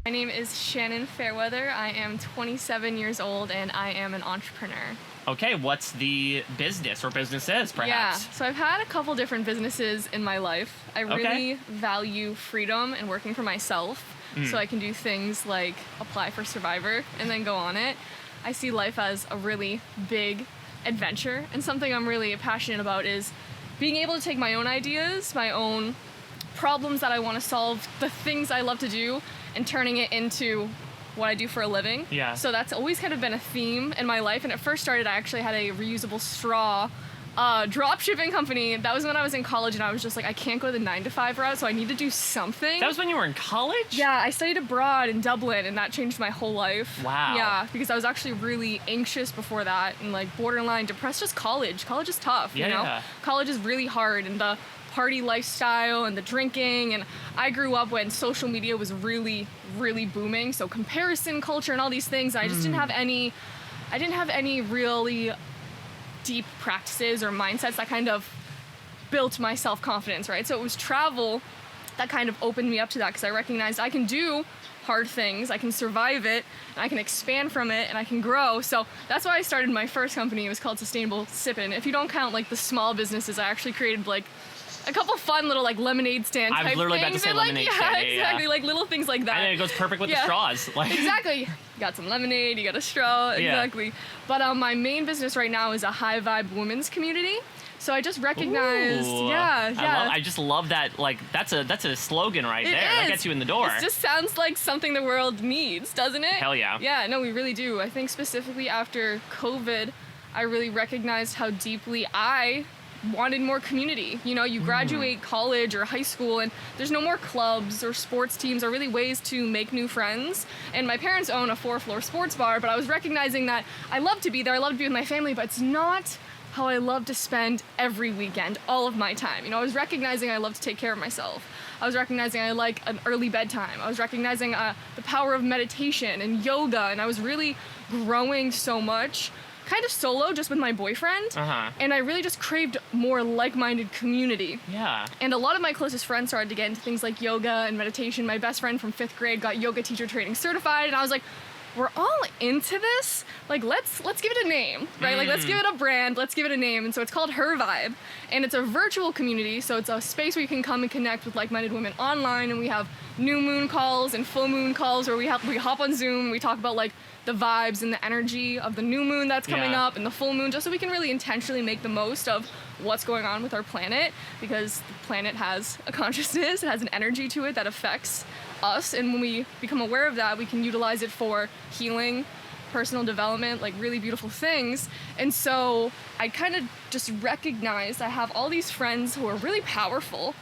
My name is Shannon Fairweather. I am 27 years old and I am an entrepreneur. Okay, what's the business or businesses, perhaps? Yeah, so I've had a couple different businesses in my life. I really value freedom and working for myself, so I can do things like apply for Survivor and then go on it. I see life as a really big adventure, and something I'm really passionate about is being able to take my own ideas, my own problems that I want to solve, the things I love to do, and turning it into what I do for a living. Yeah. So that's always kind of been a theme in my life. And it first started, I actually had a reusable straw drop shipping company. That was when I was in college, and I was just like, I can't go the 9-to-5 route, so I need to do something. That was when you were in college? Yeah, I studied abroad in Dublin, and that changed my whole life. Wow. Yeah, because I was actually really anxious before that and like borderline depressed. Just college. College is tough, you know? Yeah. College is really hard, and the party lifestyle and the drinking, and I grew up when social media was really, really booming, so comparison culture and all these things. I just didn't have any really deep practices or mindsets that kind of built my self-confidence, right? So it was travel that kind of opened me up to that, because I recognized I can do hard things, I can survive it, and I can expand from it, and I can grow. So that's why I started my first company. It was called Sustainable Sippin'. If you don't count like the small businesses, I actually created like a couple fun little like lemonade stand type things. I was literally about to say lemonade stand. Yeah, exactly. Like little things like that. And it goes perfect with the straws. Like. Exactly. You got some lemonade, you got a straw. Exactly. But my main business right now is a high vibe women's community. So I just recognized, I just love that. Like that's a slogan right there. That gets you in the door. It just sounds like something the world needs, doesn't it? Hell yeah. Yeah, no, we really do. I think specifically after COVID, I really recognized how deeply I wanted more community. You know, you graduate college or high school and there's no more clubs or sports teams or really ways to make new friends. And my parents own a 4-floor sports bar, but I was recognizing that I love to be there, I love to be with my family, but it's not how I love to spend every weekend, all of my time. You know, I was recognizing I love to take care of myself. I was recognizing I like an early bedtime. I was recognizing the power of meditation and yoga, and I was really growing so much kind of solo, just with my boyfriend, and I really just craved more like-minded community. Yeah. And a lot of my closest friends started to get into things like yoga and meditation. My best friend from 5th grade got yoga teacher training certified, and I was like, we're all into this. Like, let's give it a name, right? Like, let's give it a brand, let's give it a name. And so it's called Her Vibe, and it's a virtual community, so it's a space where you can come and connect with like-minded women online, and we have new moon calls and full moon calls where we hop on Zoom, we talk about like the vibes and the energy of the new moon that's coming up and the full moon, just so we can really intentionally make the most of what's going on with our planet, because the planet has a consciousness, it has an energy to it that affects us, and when we become aware of that, we can utilize it for healing, personal development, like really beautiful things. And so I kind of just recognized I have all these friends who are really powerful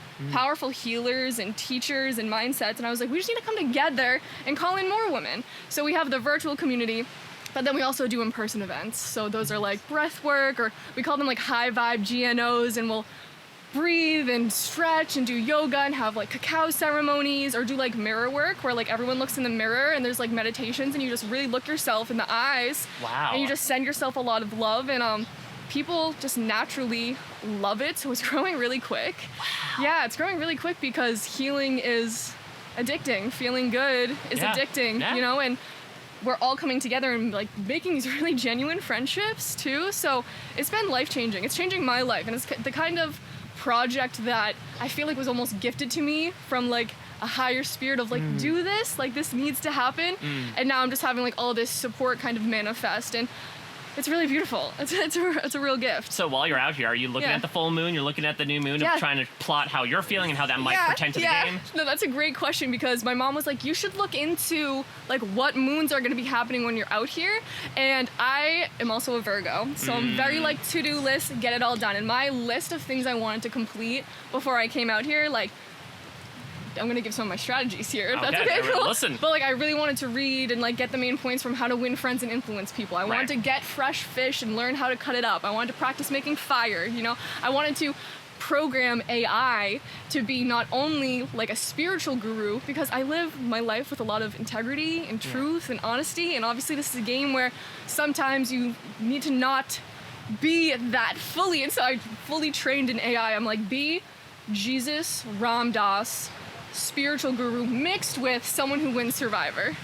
healers and teachers and mindsets, and I was like, we just need to come together and call in more women. So we have the virtual community, but then we also do in-person events. So those are like breath work, or we call them like high vibe GNOs, and we'll breathe and stretch and do yoga and have like cacao ceremonies, or do like mirror work where like everyone looks in the mirror and there's like meditations and you just really look yourself in the eyes. Wow. And you just send yourself a lot of love, and people just naturally love it, so it's growing really quick. Wow. Yeah, it's growing really quick because healing is addicting. Feeling good is addicting, you know, and we're all coming together and like making these really genuine friendships too. So it's been life-changing. It's changing my life, and it's the kind of project that I feel like was almost gifted to me from like a higher spirit of like, do this, like this needs to happen. And now I'm just having like all this support kind of manifest, and it's really beautiful. It's a real gift. So while you're out here, are you looking at the full moon? You're looking at the new moon, and trying to plot how you're feeling and how that might portend to the game? No, that's a great question, because my mom was like, you should look into like what moons are going to be happening when you're out here. And I am also a Virgo, so I'm very like to-do list, get it all done. And my list of things I wanted to complete before I came out here, like, I'm gonna give some of my strategies here, if that's okay. Cool. Listen. But like, I really wanted to read and like get the main points from how to win friends and influence people. I wanted to get fresh fish and learn how to cut it up. I wanted to practice making fire, you know? I wanted to program AI to be not only like a spiritual guru, because I live my life with a lot of integrity and truth and honesty, and obviously this is a game where sometimes you need to not be that fully inside, fully trained in AI. I'm like, be Jesus Ram Dass spiritual guru mixed with someone who wins Survivor.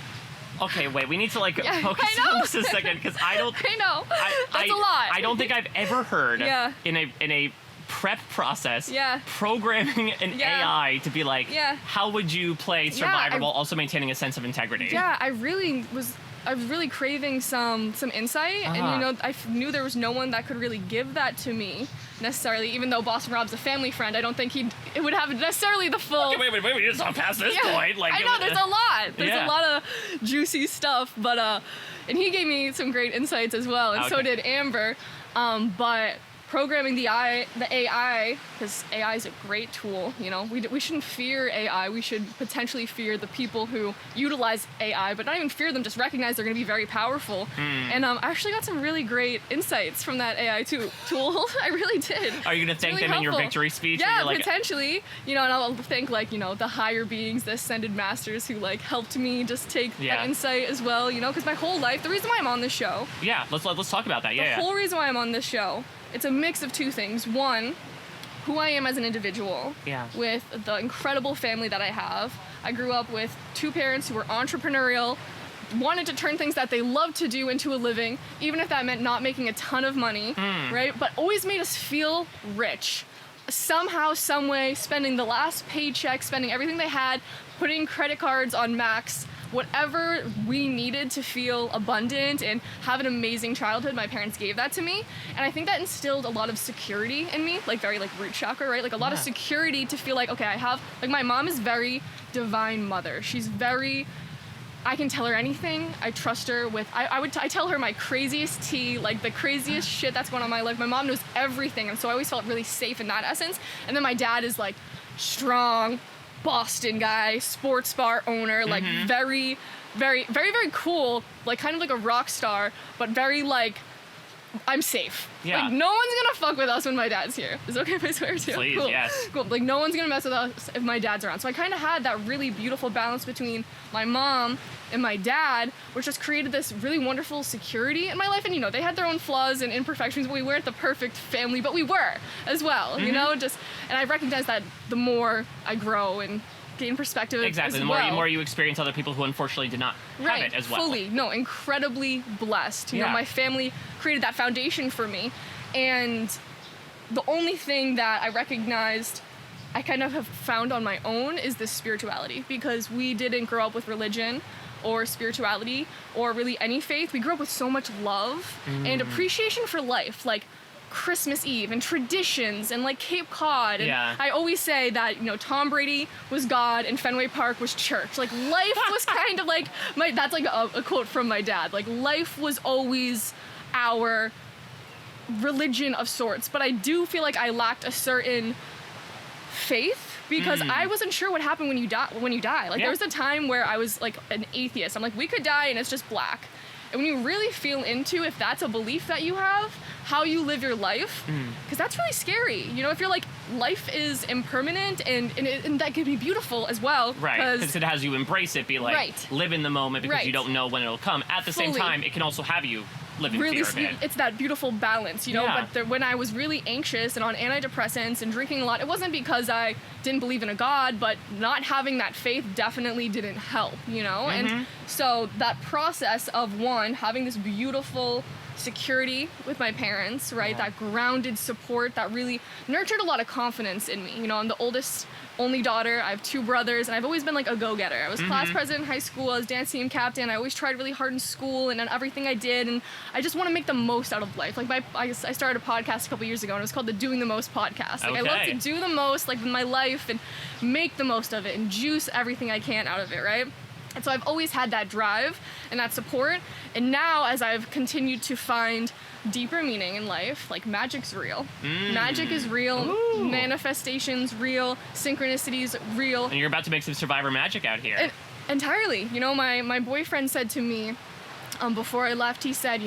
Okay, wait. We need to focus on this a second because I don't. I know. That's a lot. I don't think I've ever heard in a prep process programming an AI to be like, how would you play Survivor while also maintaining a sense of integrity? Yeah, I was really craving some insight, and I knew there was no one that could really give that to me necessarily. Even though Boston Rob's a family friend, I don't think it would have necessarily the full. Okay, wait, we just not past this point. I know there's a lot. There's a lot of juicy stuff, but and he gave me some great insights as well, and so did Amber. But programming the AI, because AI is a great tool, we shouldn't fear AI. We should potentially fear the people who utilize AI, but not even fear them, just recognize they're going to be very powerful. And I actually got some really great insights from that AI tool. I really did. Are you going to thank them in your victory speech? Yeah, potentially. And I'll thank the higher beings, the ascended masters who helped me just take that insight as well, because my whole life, the reason why I'm on this show. Yeah, let's talk about that. The whole reason why I'm on this show, it's a mix of two things. One, who I am as an individual with the incredible family that I have. I grew up with two parents who were entrepreneurial, wanted to turn things that they loved to do into a living, even if that meant not making a ton of money, right? But always made us feel rich. Somehow, some way, spending the last paycheck, spending everything they had, putting credit cards on max, whatever we needed to feel abundant and have an amazing childhood, my parents gave that to me. And I think that instilled a lot of security in me, very root chakra, right? A lot of security to feel okay, I have, my mom is very divine mother. She's very, I can tell her anything. I trust her with, I tell her my craziest tea, the craziest shit that's going on in my life. My mom knows everything. And so I always felt really safe in that essence. And then my dad is strong, Boston guy, sports bar owner, very, very, very, very cool, kind of like a rock star, but very I'm safe. Yeah. No one's gonna fuck with us when my dad's here. Is it okay if I swear too? Please, cool. Yes. Cool. No one's gonna mess with us if my dad's around. So I kind of had that really beautiful balance between my mom and my dad, which just created this really wonderful security in my life. And they had their own flaws and imperfections, but we weren't the perfect family, but we were as well. And I recognize that the more I grow and gain perspective. Exactly. The more you experience other people who unfortunately did not have it as well. Fully. No, incredibly blessed. My family created that foundation for me. And the only thing that I recognized I kind of have found on my own is this spirituality, because we didn't grow up with religion or spirituality or really any faith. We grew up with so much love and appreciation for life. Christmas Eve and traditions and Cape Cod, and I always say that Tom Brady was God and Fenway Park was church. Life was kind of that's a quote from my dad. Life was always our religion of sorts, but I do feel I lacked a certain faith, because I wasn't sure what happened when you die. There was a time where I was an atheist. I'm we could die and it's just black. And when you really feel into if that's a belief that you have, how you live your life, because that's really scary. If you're life is impermanent and that could be beautiful as well. Right, because it has you embrace it, be live in the moment, because you don't know when it'll come. At the same time, it can also have you live in fear of it. It's that beautiful balance, but when I was really anxious and on antidepressants and drinking a lot, it wasn't because I didn't believe in a God, but not having that faith definitely didn't help, And so that process of having this beautiful security with my parents, right? That grounded support that really nurtured a lot of confidence in me. I'm the oldest, only daughter. I have two brothers, and I've always been a go-getter. I was class president in high school. I was dance team captain. I always tried really hard in school and on everything I did, and I just want to make the most out of life. I started a podcast a couple years ago, and it was called the Doing the Most podcast. I love to do the most, with my life, and make the most of it, and juice everything I can out of it, right? And so I've always had that drive and that support. And now, as I've continued to find deeper meaning in life, magic's real. Magic is real. Ooh. Manifestation's real. Synchronicity's real. And you're about to make some Survivor magic out here. Entirely. My boyfriend said to me before I left, he said,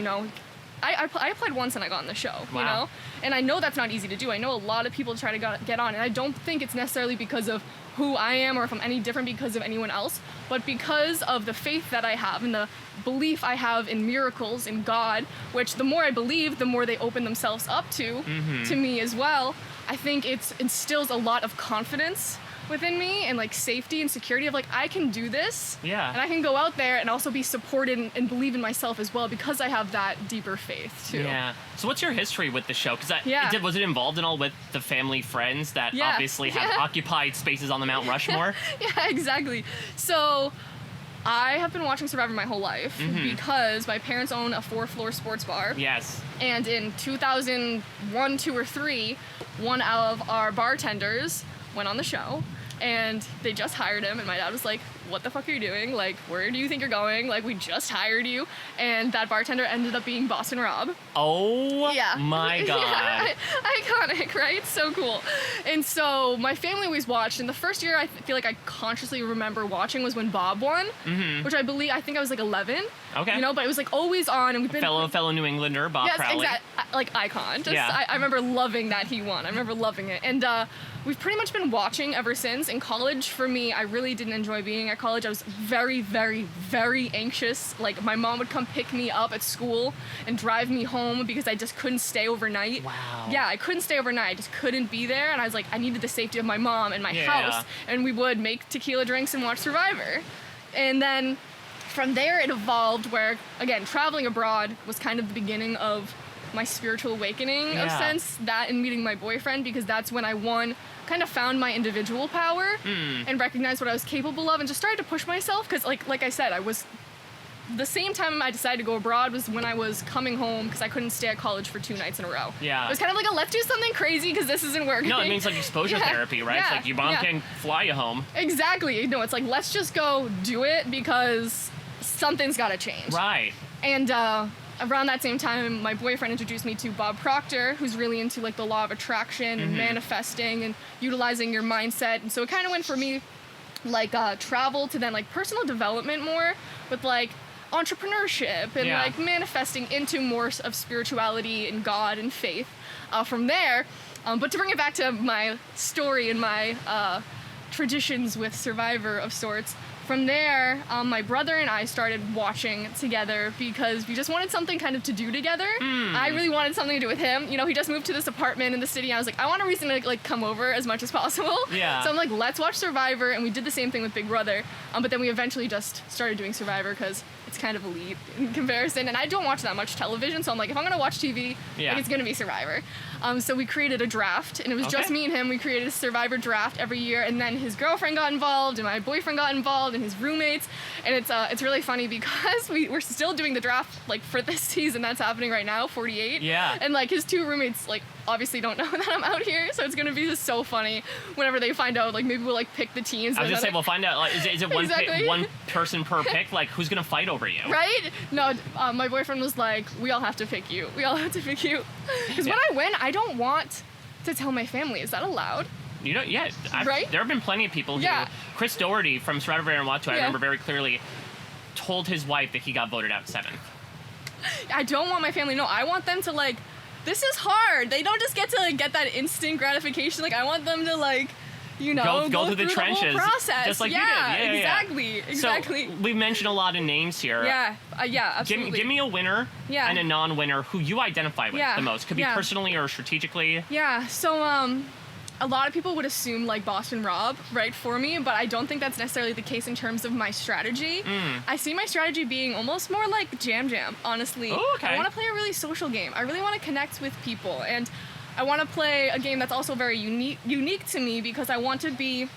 I applied once and I got on the show, Wow. And I know that's not easy to do. I know a lot of people try to get on, and I don't think it's necessarily because of who I am or if I'm any different because of anyone else, but because of the faith that I have and the belief I have in miracles, in God, which the more I believe, the more they open themselves up to me as well. I think it instills a lot of confidence within me and like safety and security of like, I can do this. Yeah. And I can go out there and also be supported and believe in myself as well because I have that deeper faith too. Yeah. So what's your history with the show? Because was it involved in all with the family friends that obviously have occupied spaces on the Mount Rushmore? Yeah, exactly. So I have been watching Survivor my whole life because my parents own a 4-floor sports bar. Yes. And in 2001, 2, or 3, one of our bartenders went on the show and they just hired him. And my dad was like, what the fuck are you doing? Like, where do you think you're going? Like, we just hired you. And that bartender ended up being Boston Rob. Oh, my God. Yeah, iconic, right? So cool. And so my family always watched. And the first year I feel like I consciously remember watching was when Bob won, which I think I was like 11. Okay. You know, but it was like always on. And we've been fellow New Englander, Bob Crowley. Yes, exactly. Like icon. I remember loving that he won. I remember loving it. And we've pretty much been watching ever since. In college, for me, I really didn't enjoy being at college. I was very, very, very anxious. Like, my mom would come pick me up at school and drive me home because I just couldn't stay overnight. Wow. Yeah, I couldn't stay overnight. I just couldn't be there. And I was like, I needed the safety of my mom and my house. And we would make tequila drinks and watch Survivor. And then from there, it evolved where, again, traveling abroad was kind of the beginning of my spiritual awakening of sense, that and meeting my boyfriend, because that's when I kind of found my individual power and recognized what I was capable of and just started to push myself because like I said, I was the same time I decided to go abroad was when I was coming home because I couldn't stay at college for 2 nights in a row. Yeah. It was kind of like let's do something crazy because this isn't working. No, it means like exposure therapy, right? It's like your mom can fly you home. Exactly. No, it's like let's just go do it because something's got to change. Right. And around that same time, my boyfriend introduced me to Bob Proctor, who's really into like the law of attraction and manifesting and utilizing your mindset. And so it kind of went for me like travel to then like personal development more with like entrepreneurship and like manifesting into more of spirituality and God and faith from there. But to bring it back to my story and my traditions with Survivor of sorts, from there, my brother and I started watching together because we just wanted something kind of to do together. I really wanted something to do with him. You know, he just moved to this apartment in the city, and I was like, I want a reason to like come over as much as possible. Yeah. So I'm like, let's watch Survivor, and we did the same thing with Big Brother. But then we eventually just started doing Survivor because it's kind of elite in comparison, and I don't watch that much television, so I'm like, if I'm gonna watch TV, like, it's gonna be Survivor. So we created a draft, and it was just me and him. We created a Survivor draft every year, and then his girlfriend got involved, and my boyfriend got involved, and his roommates, and it's really funny because we're still doing the draft like for this season that's happening right now, 48. Yeah. And like his 2 roommates like obviously don't know that I'm out here, so it's gonna be just so funny whenever they find out. Like maybe we'll like pick the teams. I was gonna say we'll find out. Like, is it one person per pick? Like who's gonna fight over you? Right? No, my boyfriend was like, we all have to pick you. We all have to pick you. Because when I win, I don't want to tell my family. Is that allowed? You know, right? There have been plenty of people who, Chris Doherty from Survivor Vanuatu, I remember very clearly, told his wife that he got voted out 7th. I don't want my family to know. I want them to like, this is hard. They don't just get to like get that instant gratification. Like I want them to like, you know, go through the trenches, the whole process. Just like you did. Exactly. So we mentioned a lot of names here. Yeah, absolutely. Give me a winner and a non-winner who you identify with the most. Could be personally or strategically. Yeah. So a lot of people would assume like Boston Rob, right, for me, but I don't think that's necessarily the case in terms of my strategy. I see my strategy being almost more like Jam, honestly. Oh, okay. I want to play a really social game. I really want to connect with people, and I want to play a game that's also very unique to me because I want to be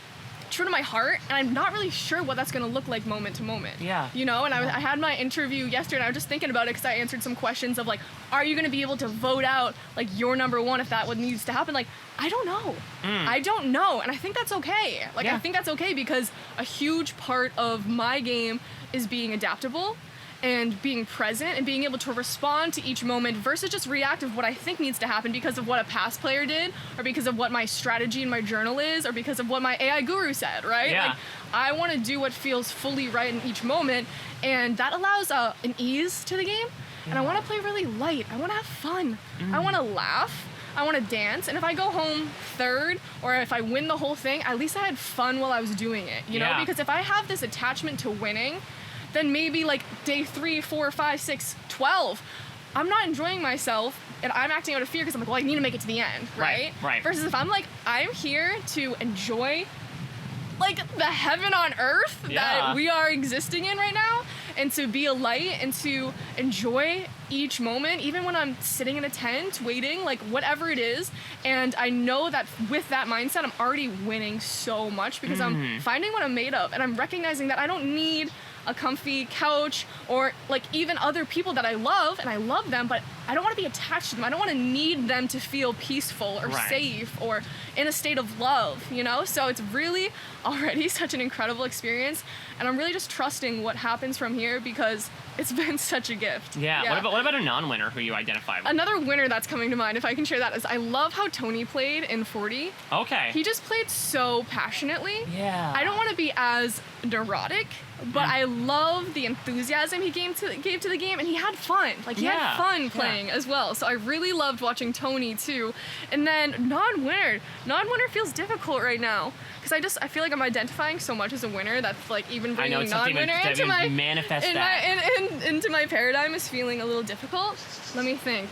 true to my heart, and I'm not really sure what that's going to look like moment to moment. Yeah. You know, and I had my interview yesterday, and I was just thinking about it because I answered some questions of like, are you going to be able to vote out like your number one if that what needs to happen? Like, I don't know. I don't know, and I think that's okay. Like, I think that's okay because a huge part of my game is being adaptable and being present and being able to respond to each moment versus just react of what I think needs to happen because of what a past player did or because of what my strategy in my journal is or because of what my AI guru said, right? Yeah. Like, I want to do what feels fully right in each moment, and that allows an ease to the game. And I want to play really light. I want to have fun. I want to laugh. I want to dance. And if I go home 3rd or if I win the whole thing, at least I had fun while I was doing it, you know? Because if I have this attachment to winning, then maybe like day 3, 4, 5, 6, 12, I'm not enjoying myself and I'm acting out of fear because I'm like, well, I need to make it to the end, right? Right. Versus if I'm like, I'm here to enjoy like the heaven on earth that we are existing in right now, and to be a light and to enjoy each moment, even when I'm sitting in a tent waiting, like whatever it is. And I know that with that mindset, I'm already winning so much because I'm finding what I'm made of, and I'm recognizing that I don't need a comfy couch or like even other people that I love, and I love them, but I don't want to be attached to them. I don't want to need them to feel peaceful or safe or in a state of love, you know? So it's really already such an incredible experience, and I'm really just trusting what happens from here because it's been such a gift. Yeah. What about a non-winner who you identify with? Another winner that's coming to mind, if I can share that, is I love how Tony played in 40. Okay. He just played so passionately. Yeah. I don't want to be as neurotic, but I love the enthusiasm he gave to the game, and he had fun. Like, he had fun playing as well. So I really loved watching Tony, too. And then non-winner feels difficult right now, because I feel like I'm identifying so much as a winner that's like even bringing non-winner into my manifest into my paradigm is feeling a little difficult. Let me think.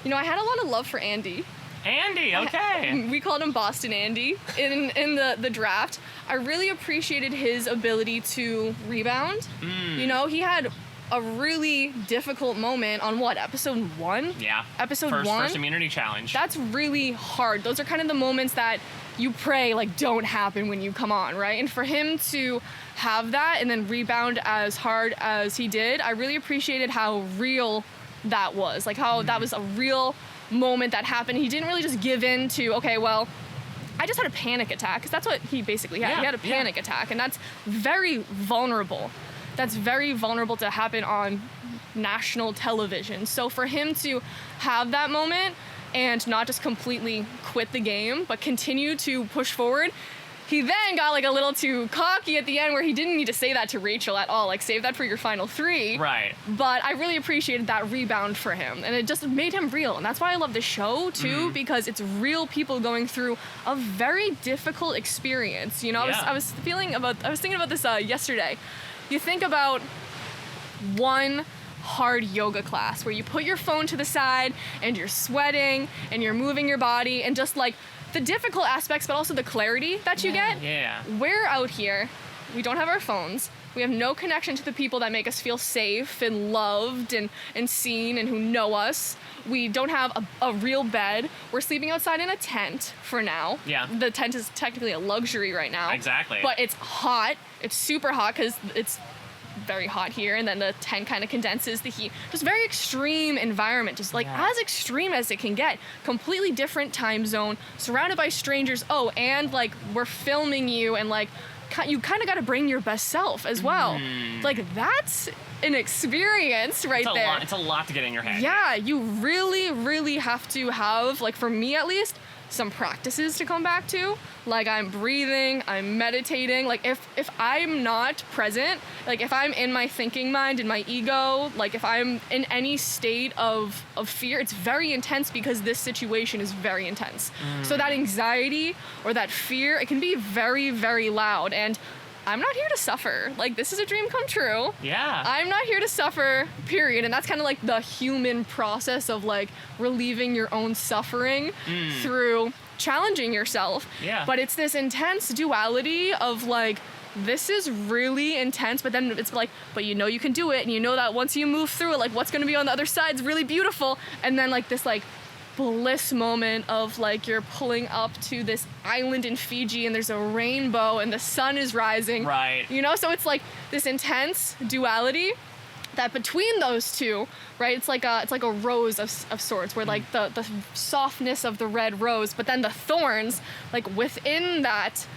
You know, I had a lot of love for Andy. Andy, okay. We called him Boston Andy in the draft. I really appreciated his ability to rebound. You know, he had a really difficult moment on episode 1? Yeah. Episode 1? First immunity challenge. That's really hard. Those are kind of the moments that you pray like don't happen when you come on, right? And for him to have that and then rebound as hard as he did, I really appreciated how real that was. Like how that was a real moment that happened. He didn't really just give in to, okay, well, I just had a panic attack, because that's what he basically had. He had a panic attack, and that's very vulnerable. That's very vulnerable to happen on national television. So for him to have that moment and not just completely quit the game, but continue to push forward, he then got like a little too cocky at the end where he didn't need to say that to Rachel at all. Like, save that for your final 3. Right. But I really appreciated that rebound for him. And it just made him real. And that's why I love the show, too, because it's real people going through a very difficult experience. You know, I was thinking about this yesterday. You think about one hard yoga class where you put your phone to the side and you're sweating and you're moving your body, and just like the difficult aspects, but also the clarity that you get. Yeah. We're out here. We don't have our phones. We have no connection to the people that make us feel safe and loved and seen and who know us. We don't have a real bed. We're sleeping outside in a tent for now. Yeah. The tent is technically a luxury right now. Exactly. But it's hot. It's super hot because it's very hot here, and then the tent kind of condenses the heat. Just very extreme environment, just like as extreme as it can get. Completely different time zone, surrounded by strangers. Oh, and like we're filming you, and like you kind of got to bring your best self as well. Like that's an experience there. It's a lot to get in your head. Yeah, you really, really have to have, like for me at least, some practices to come back to. Like I'm breathing, I'm meditating. Like if I'm not present, like if I'm in my thinking mind, in my ego, like if I'm in any state of fear, it's very intense because this situation is very intense. So that anxiety or that fear, it can be very, very loud. And I'm not here to suffer. Like, this is a dream come true. Yeah. I'm not here to suffer, period. And that's kind of like the human process of like relieving your own suffering through challenging yourself. Yeah. But it's this intense duality of like, this is really intense, but then it's like, but you know you can do it, and you know that once you move through it, like what's gonna be on the other side is really beautiful. And then like this like bliss moment of like you're pulling up to this island in Fiji and there's a rainbow and the sun is rising. Right. You know, so it's like this intense duality that between those two, right, it's like a rose of sorts, where like the softness of the red rose, but then the thorns, like within that,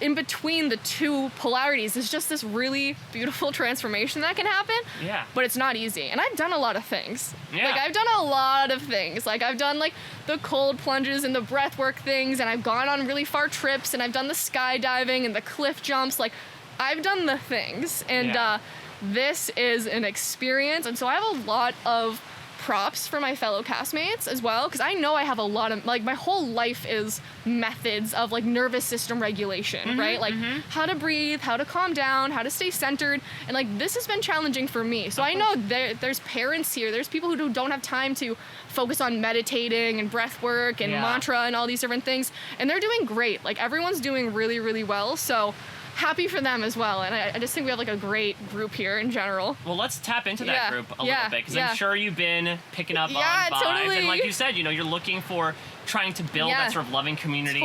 in between the two polarities, is just this really beautiful transformation that can happen. Yeah. But it's not easy. And I've done a lot of things. Yeah. Like I've done a lot of things. Like I've done like the cold plunges and the breathwork things, and I've gone on really far trips, and I've done the skydiving and the cliff jumps. Like I've done the things, and this is an experience. And so I have a lot of props for my fellow castmates as well, because I know I have a lot of, like, my whole life is methods of, like, nervous system regulation, right? Like, how to breathe, how to calm down, how to stay centered, and, like, this has been challenging for me. So I know there's parents here, there's people who don't have time to focus on meditating and breath work and mantra and all these different things, and they're doing great. Like, everyone's doing really, really well, so happy for them as well. And I just think we have, like, a great group here in general. Well, let's tap into that group a little bit, because I'm sure you've been picking up on vibes. Totally. And like you said, you know, you're looking for trying to build that sort of loving community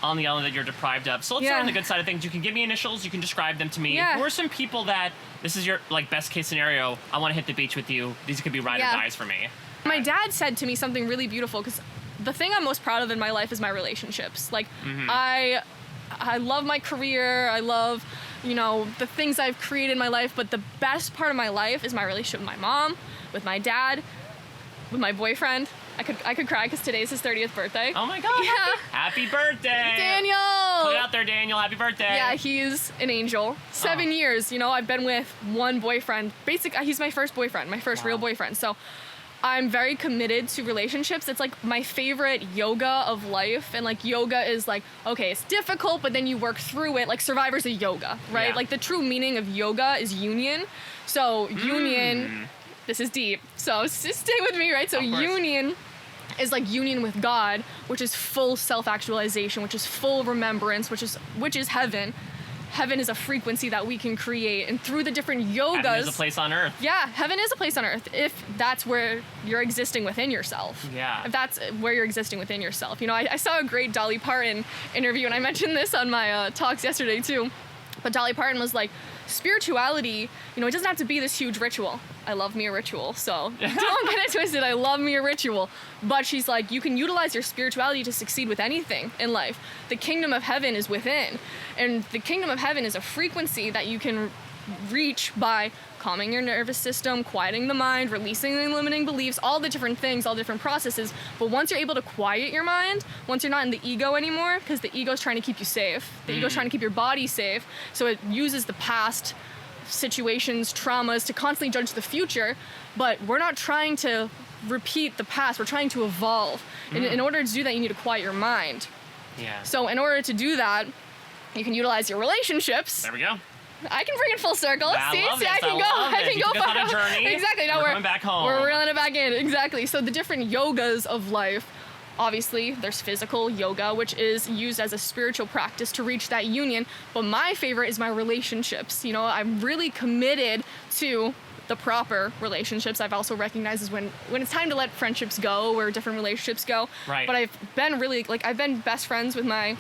on the island that you're deprived of. So let's start on the good side of things. You can give me initials, you can describe them to me. Who are some people that, this is your, like, best case scenario, I want to hit the beach with you, these could be ride or dies for me? My dad said to me something really beautiful, because the thing I'm most proud of in my life is my relationships. Like, I love my career, I love, you know, the things I've created in my life, but the best part of my life is my relationship with my mom, with my dad, with my boyfriend. I could cry because today's his 30th birthday. Oh my God. Yeah. Happy birthday. Daniel. Put it out there, Daniel. Happy birthday. Yeah, he's an angel. 7 years, you know, I've been with one boyfriend. Basically, he's my first boyfriend, my first real boyfriend. So I'm very committed to relationships. It's like my favorite yoga of life. And like yoga is like, okay, it's difficult, but then you work through it. Like Survivor's a yoga, right? Like the true meaning of yoga is union. So union, this is deep. So just stay with me, right? So union is like union with God, which is full self-actualization, which is full remembrance, which is heaven. Heaven is a frequency that we can create, and through the different yogas, heaven is a place on earth. Yeah, heaven is a place on earth if that's where you're existing within yourself. Yeah. If that's where you're existing within yourself. You know, I saw a great Dolly Parton interview, and I mentioned this on my talks yesterday too. But Dolly Parton was like, spirituality, you know, it doesn't have to be this huge ritual. I love me a ritual, so don't get it twisted. I love me a ritual. But she's like, you can utilize your spirituality to succeed with anything in life. The kingdom of heaven is within. And the kingdom of heaven is a frequency that you can reach by calming your nervous system, quieting the mind, releasing the limiting beliefs, all the different things, all the different processes. But once you're able to quiet your mind, once you're not in the ego anymore, because the ego's trying to keep you safe, the ego's trying to keep your body safe, so it uses the past situations, traumas to constantly judge the future, but we're not trying to repeat the past, we're trying to evolve. And in order to do that, you need to quiet your mind. Yeah. So in order to do that, you can utilize your relationships. There we go. I can bring it full circle. I love this. I can go on a journey. Exactly. Now we're coming back home. We're reeling it back in. Exactly. So the different yogas of life, obviously there's physical yoga, which is used as a spiritual practice to reach that union. But my favorite is my relationships. You know, I'm really committed to the proper relationships. I've also recognized is when it's time to let friendships go or different relationships go. Right. But I've been best friends with my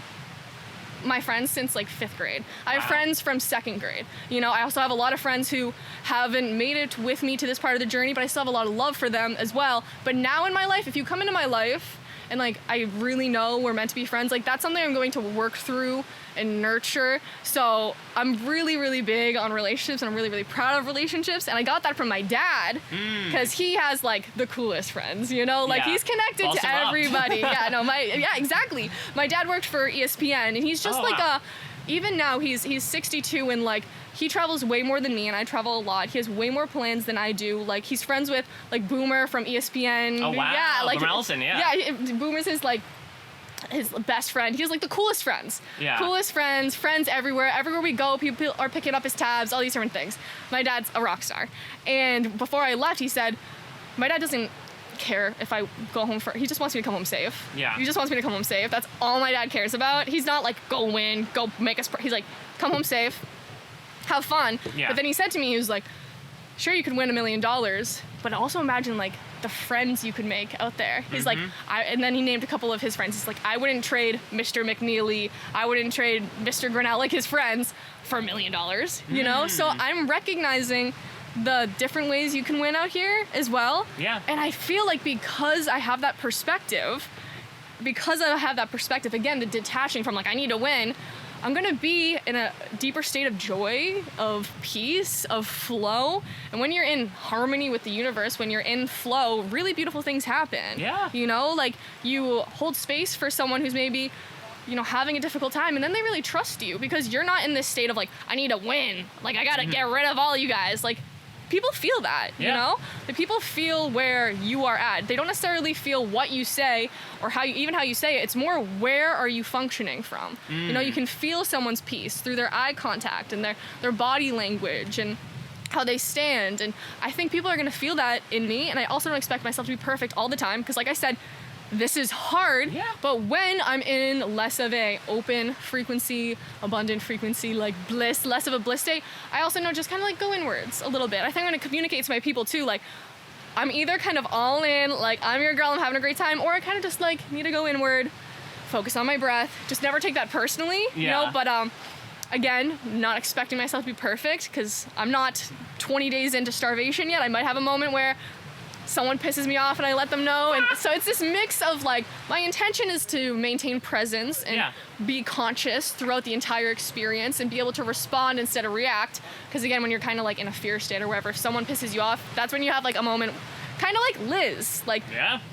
friends since like 5th grade. I have friends from 2nd grade. You know, I also have a lot of friends who haven't made it with me to this part of the journey, but I still have a lot of love for them as well. But now in my life, if you come into my life and like I really know we're meant to be friends, like that's something I'm going to work through and nurture. So I'm really, really big on relationships, and I'm really, really proud of relationships. And I got that from my dad, because he has like the coolest friends, you know, like he's connected to everybody. Exactly. My dad worked for ESPN, and he's just even now he's 62, and like he travels way more than me, and I travel a lot. He has way more plans than I do. Like he's friends with like Boomer from ESPN. Oh wow. Yeah, like Boomer Ellison, yeah, Boomer's his best friend. He has like the coolest friends. Yeah. Coolest friends everywhere. Everywhere we go, people are picking up his tabs, all these different things. My dad's a rock star. And before I left, he said, my dad doesn't care if I go home he just wants me to come home safe. Yeah. He just wants me to come home safe. That's all my dad cares about. He's not like, go win, go make us, he's like, come home safe, have fun. Yeah. But then he said to me, he was like, sure, you could win $1 million, but also imagine like the friends you could make out there. He's like, and then he named a couple of his friends. He's like, I wouldn't trade Mr. McNeely, I wouldn't trade Mr. Grinnell, like his friends, for $1 million, you know? So I'm recognizing the different ways you can win out here as well. Yeah. And I feel like because I have that perspective, again, the detaching from like, I need to win, I'm gonna be in a deeper state of joy, of peace, of flow. And when you're in harmony with the universe, when you're in flow, really beautiful things happen. Yeah. You know, like you hold space for someone who's maybe, you know, having a difficult time, and then they really trust you because you're not in this state of like, I need to win. Like I gotta get rid of all you guys. Like people feel that, you know? The people feel where you are at. They don't necessarily feel what you say or how you say it. It's more where are you functioning from? You know, you can feel someone's peace through their eye contact and their body language and how they stand. And I think people are going to feel that in me. And I also don't expect myself to be perfect all the time. Because like I said, this is hard, but when I'm in less of a open frequency, abundant frequency, like bliss, less of a bliss state, I also know just kind of like go inwards a little bit. I think I'm going to communicate to my people too, like I'm either kind of all in, like I'm your girl, I'm having a great time, or I kind of just like need to go inward, focus on my breath, just never take that personally, you know, but again, not expecting myself to be perfect because I'm not 20 days into starvation yet. I might have a moment where someone pisses me off and I let them know. And so it's this mix of like, my intention is to maintain presence and be conscious throughout the entire experience and be able to respond instead of react. Because again, when you're kind of like in a fear state or wherever, if someone pisses you off, that's when you have like a moment, kind of like Liz. Like,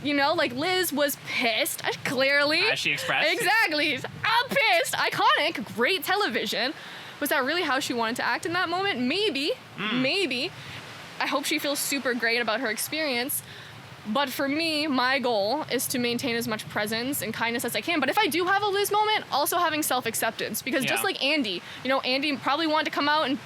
you know, like Liz was pissed, clearly. As she expressed. Exactly. I'm pissed. Iconic. Great television. Was that really how she wanted to act in that moment? Maybe. Maybe. I hope she feels super great about her experience. But for me, my goal is to maintain as much presence and kindness as I can. But if I do have a Liz moment, also having self-acceptance. Because just like Andy, you know, Andy probably wanted to come out and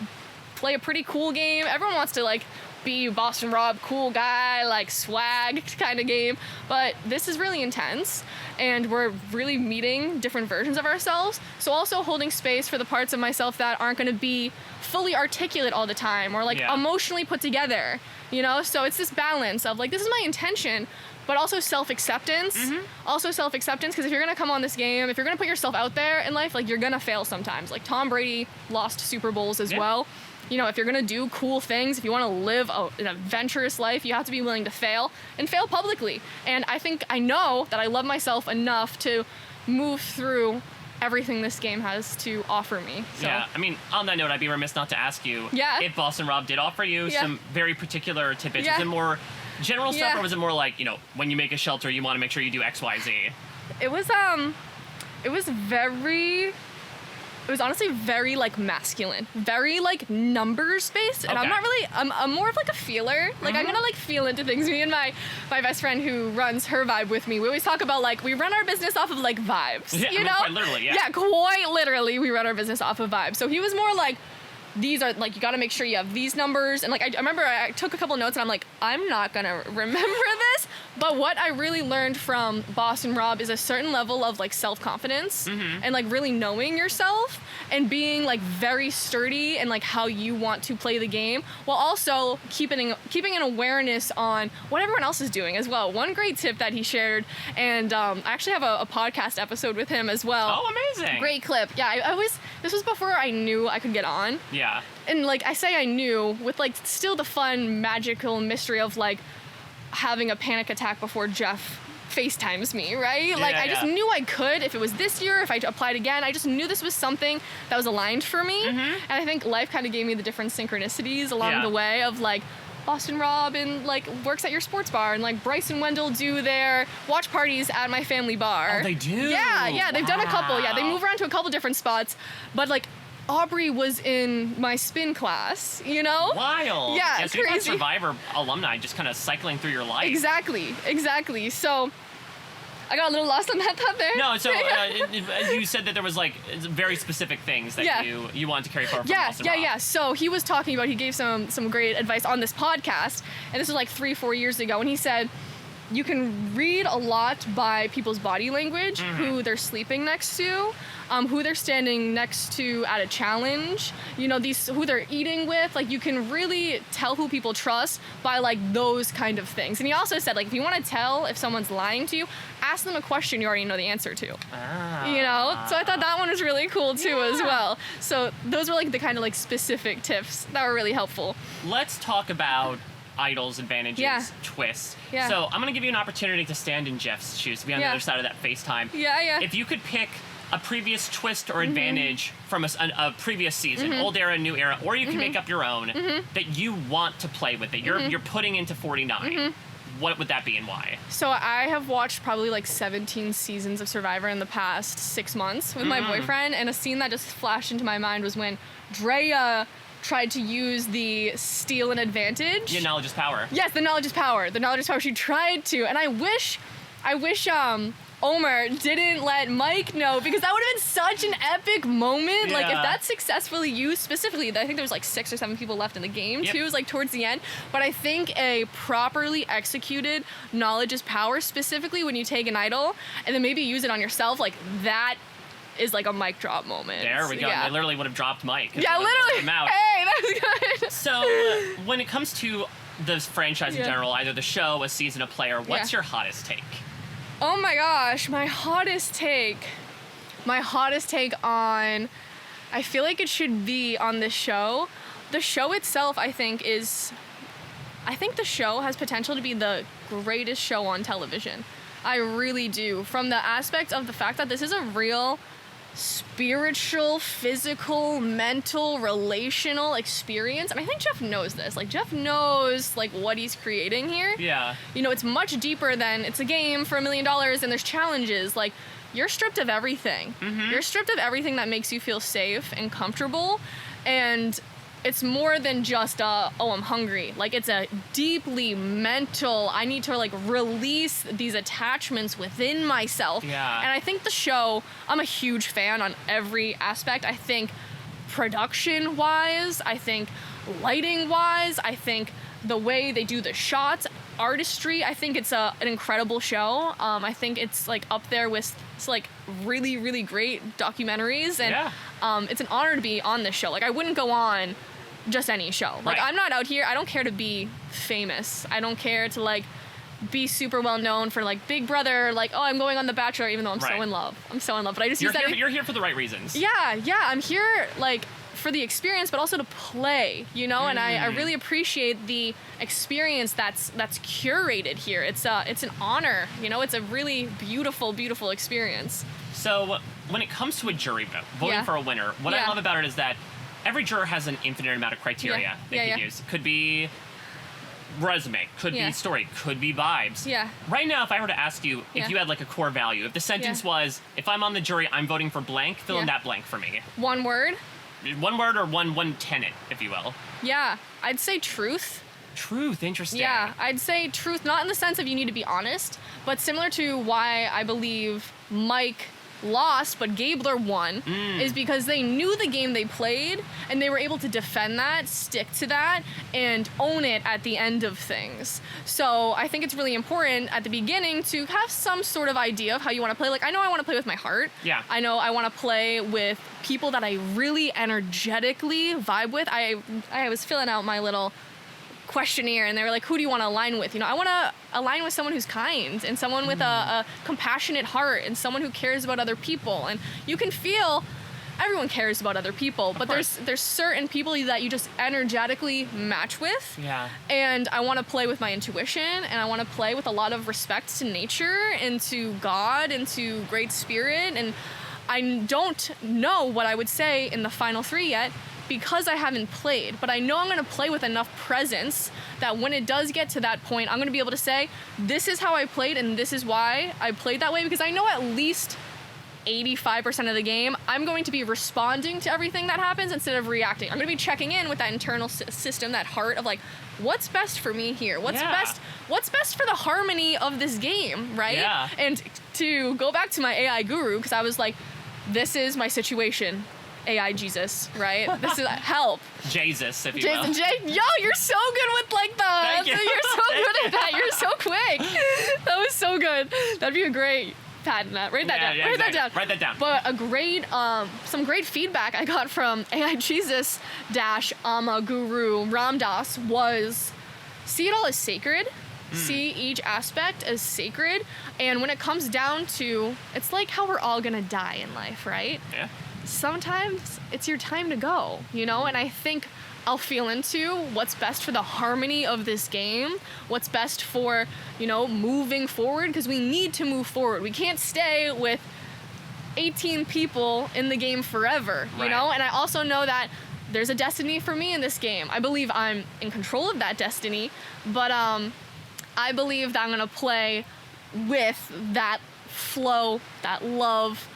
play a pretty cool game. Everyone wants to like be Boston Rob, cool guy, like swag kind of game. But this is really intense and we're really meeting different versions of ourselves. So also holding space for the parts of myself that aren't going to be fully articulate all the time or like emotionally put together, you know? So it's this balance of like, this is my intention, but also self-acceptance. Also self-acceptance, because if you're going to come on this game, if you're going to put yourself out there in life, like you're going to fail sometimes. Like Tom Brady lost Super Bowls as well. You know, if you're gonna do cool things, if you wanna live an adventurous life, you have to be willing to fail and fail publicly. And I know that I love myself enough to move through everything this game has to offer me. So. Yeah, I mean, on that note, I'd be remiss not to ask you if Boston Rob did offer you some very particular tidbits. Was it more general stuff or was it more like, you know, when you make a shelter, you wanna make sure you do X, Y, Z? It was honestly very like masculine, very like numbers based, and I'm not really, I'm more of like a feeler. Like I'm gonna like feel into things. Me and my best friend who runs her vibe with me, we always talk about like we run our business off of like vibes. You know, quite literally, quite literally, we run our business off of vibes. So he was more like, these are like, you got to make sure you have these numbers. And like, I remember I took a couple notes and I'm like, I'm not going to remember this. But what I really learned from Boston Rob is a certain level of like self-confidence and like really knowing yourself and being like very sturdy and like how you want to play the game, while also keeping an awareness on what everyone else is doing as well. One great tip that he shared, and I actually have a podcast episode with him as well. Oh, amazing. Great clip. Yeah, this was before I knew I could get on. Yeah. And like I say I knew, with like still the fun magical mystery of like having a panic attack before Jeff FaceTimes me, right? Like I just knew I could if it was this year, if I applied again. I just knew this was something that was aligned for me. And I think life kind of gave me the different synchronicities along the way of like Boston Rob and like works at your sports bar, and like Bryce and Wendell do their watch parties at my family bar. Oh, they do? Yeah, they've done a couple. Yeah, they move around to a couple different spots, but like Aubrey was in my spin class, you know? Wild. Yeah, so you've got Survivor alumni just kind of cycling through your life. Exactly. So I got a little lost on that thought there. No, so you said that there was like very specific things that you wanted to carry forward from Boston Rob. Yeah. So he was talking about, he gave some great advice on this podcast, and this was like 3-4 years ago, and he said, you can read a lot by people's body language, who they're sleeping next to, who they're standing next to at a challenge, you know, who they're eating with. Like, you can really tell who people trust by like those kind of things. And he also said, like, if you want to tell if someone's lying to you, ask them a question you already know the answer to. You know? So I thought that one was really cool too as well. So those were like the kind of like specific tips that were really helpful. Let's talk about idols, advantages, twists. So I'm gonna give you an opportunity to stand in Jeff's shoes, to be on the other side of that FaceTime. If you could pick a previous twist or advantage from a previous season, old era, new era, or you can make up your own, that you want to play with, that you're putting into 49, what would that be and why? So I have watched probably like 17 seasons of Survivor in the past 6 months with my boyfriend, and a scene that just flashed into my mind was when Drea tried to use the steal an advantage. Yeah, knowledge is power. Yes, the knowledge is power. The knowledge is power. She tried to, and I wish Omar didn't let Mike know, because that would have been such an epic moment. Yeah. Like, if that's successfully used, specifically, I think there was like 6 or 7 people left in the game too. It was like towards the end. But I think a properly executed knowledge is power, specifically when you take an idol and then maybe use it on yourself, like that is like a mic drop moment. There we go. Yeah. They literally would have dropped Mike. Yeah, literally. Hey, that's good. So when it comes to the franchise in general, either the show, a season, a player, what's your hottest take? Oh my gosh, my hottest take on, I feel like it should be on this show. The show itself, I think the show has potential to be the greatest show on television. I really do. From the aspect of the fact that this is a real spiritual, physical, mental, relational experience. And I think Jeff knows this. Like, Jeff knows, like, what he's creating here. Yeah. You know, it's much deeper than it's a game for $1 million and there's challenges. Like, you're stripped of everything. Mm-hmm. You're stripped of everything that makes you feel safe and comfortable. And it's more than just I'm hungry. Like, it's a deeply mental, I need to like release these attachments within myself. Yeah. And I think the show, I'm a huge fan on every aspect. I think production wise, I think lighting wise, I think the way they do the shots, artistry, I think it's an incredible show. I think it's like up there with like really, really great documentaries. And it's an honor to be on this show. Like, I wouldn't go on just any show. Like, I'm not out here, I don't care to be famous. I don't care to like be super well known for like Big Brother, like, oh, I'm going on The Bachelor, even though I'm so in love. I'm so in love. But I just use that. You're here for the right reasons. Yeah, I'm here like for the experience, but also to play, you know. And I really appreciate the experience that's curated here. It's an honor, you know. It's a really beautiful, beautiful experience. So when it comes to a jury vote, voting for a winner, what I love about it is that every juror has an infinite amount of criteria they can use. Could be resume, could be story, could be vibes. Yeah. Right now, if I were to ask you if you had like a core value, if the sentence was, if I'm on the jury, I'm voting for blank, fill in that blank for me. One word? One word or one tenet, if you will. Yeah, I'd say truth. Truth, interesting. Yeah, I'd say truth, not in the sense of you need to be honest, but similar to why I believe Mike lost but Gabler won, is because they knew the game they played and they were able to defend that, stick to that, and own it at the end of things. So I think it's really important at the beginning to have some sort of idea of how you want to play. Like, I know I want to play with my heart. Yeah. I know I want to play with people that I really energetically vibe with. I was filling out my little questionnaire and they were like, who do you want to align with? You know, I want to align with someone who's kind and someone with a compassionate heart and someone who cares about other people. And you can feel everyone cares about other people, but there's certain people that you just energetically match with. Yeah. And I want to play with my intuition, and I want to play with a lot of respect to nature and to God and to Great Spirit. And I don't know what I would say in the final 3 yet, because I haven't played, but I know I'm gonna play with enough presence that when it does get to that point, I'm gonna be able to say, this is how I played and this is why I played that way, because I know at least 85% of the game, I'm going to be responding to everything that happens instead of reacting. I'm gonna be checking in with that internal system, that heart of like, what's best for me here? What's best for the harmony of this game, right? Yeah. And to go back to my AI guru, because I was like, this is my situation. AI Jesus, right? This is help. Jesus, if you will. Yo, you're so good with like the. Thank you. You're so good at that. You're so quick. That was so good. That'd be a great patent. Write that down. Write that down. Write that down. But a great, some great feedback I got from AI Jesus Guru Ramdas was, see it all as sacred. See each aspect as sacred. And when it comes down to, it's like how we're all gonna die in life, right? Yeah. Sometimes it's your time to go, you know? And I think I'll feel into what's best for the harmony of this game, what's best for, you know, moving forward, because we need to move forward. We can't stay with 18 people in the game forever, you know? And I also know that there's a destiny for me in this game. I believe I'm in control of that destiny, but I believe that I'm gonna play with that flow, that love,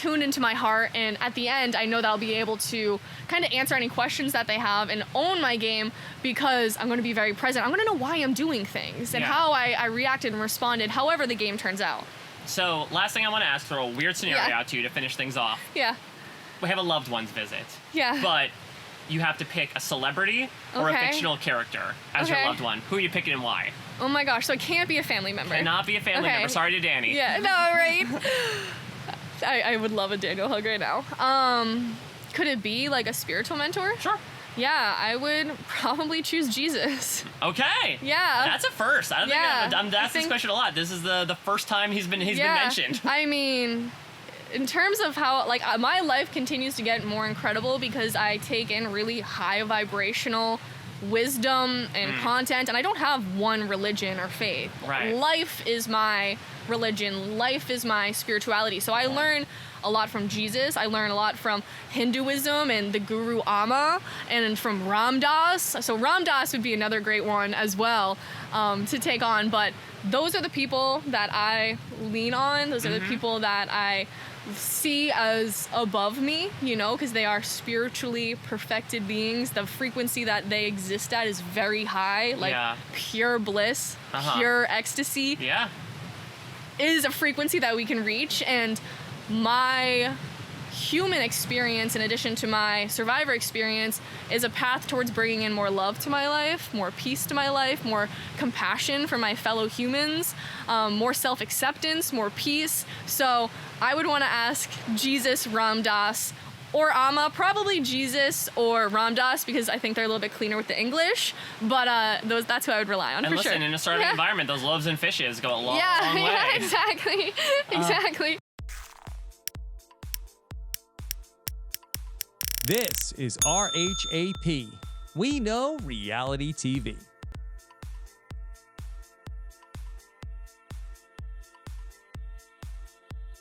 tuned into my heart, and at the end, I know that I'll be able to kind of answer any questions that they have and own my game because I'm going to be very present. I'm going to know why I'm doing things and how I reacted and responded, however the game turns out. So, last thing I want to ask, throw a weird scenario out to you to finish things off. Yeah. We have a loved one's visit. Yeah. But you have to pick a celebrity or a fictional character as your loved one. Who are you picking and why? Oh my gosh, so it can't be a family member. Cannot be a family member. Sorry to Danny. Yeah, no, right? I would love a Daniel hug right now. Could it be like a spiritual mentor? Sure. Yeah, I would probably choose Jesus. Okay. Yeah. That's a first. I don't think I'm asked this question a lot. This is the first time he's been mentioned. I mean, in terms of how, like, my life continues to get more incredible because I take in really high vibrational wisdom and content, and I don't have one religion or faith. Right. Life is my religion. Life is my spirituality. So I learn a lot from Jesus. I learn a lot from Hinduism and the Guru Amma, and from Ram Dass. So Ram Dass would be another great one as well to take on. But those are the people that I lean on. Those are the people that I see as above me, you know, because they are spiritually perfected beings. The frequency that they exist at is very high, like pure bliss, pure ecstasy. Yeah. Is a frequency that we can reach, and my human experience, in addition to my survivor experience, is a path towards bringing in more love to my life, more peace to my life, more compassion for my fellow humans, more self-acceptance, more peace. So I would want to ask Jesus, Ram Dass, or Amma, probably Jesus or Ram Dass, because I think they're a little bit cleaner with the English. But that's who I would rely on, and for sure. In a startup environment, those loaves and fishes go a long way. Yeah, exactly. Exactly. This is RHAP. We know reality TV.